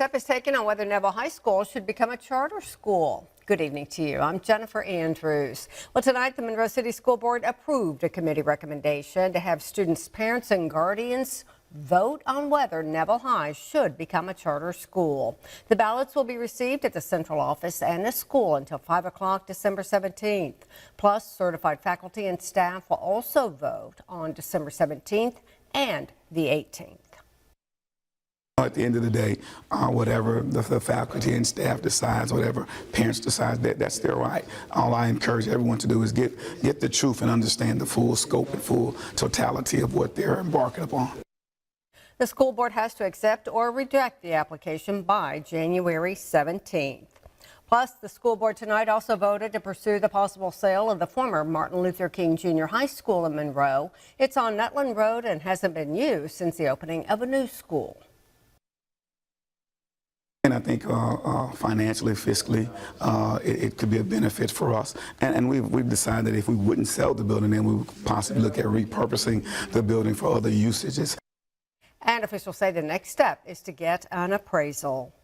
Step is taken on whether Neville High School should become a charter school. Good evening to you. I'm Jennifer Andrews. Well, tonight the Monroe City School Board approved a committee recommendation to have students' parents and guardians vote on whether Neville High should become a charter school. The ballots will be received at the central office and the school until 5 o'clock December 17th. Plus, certified faculty and staff will also vote on December 17th and the 18th. At the end of the day, whatever the faculty and staff decides, whatever parents decide, that's their right. All I encourage everyone to do is get the truth and understand the full scope and full totality of what they're embarking upon. The school board has to accept or reject the application by January 17th. Plus, the school board tonight also voted to pursue the possible sale of the former Martin Luther King Jr. High School in Monroe. It's on Nutland Road and hasn't been used since the opening of a new school. And I think financially, fiscally, it could be a benefit for us. And we've decided that if we wouldn't sell the building, then we would possibly look at repurposing the building for other usages. And officials say the next step is to get an appraisal.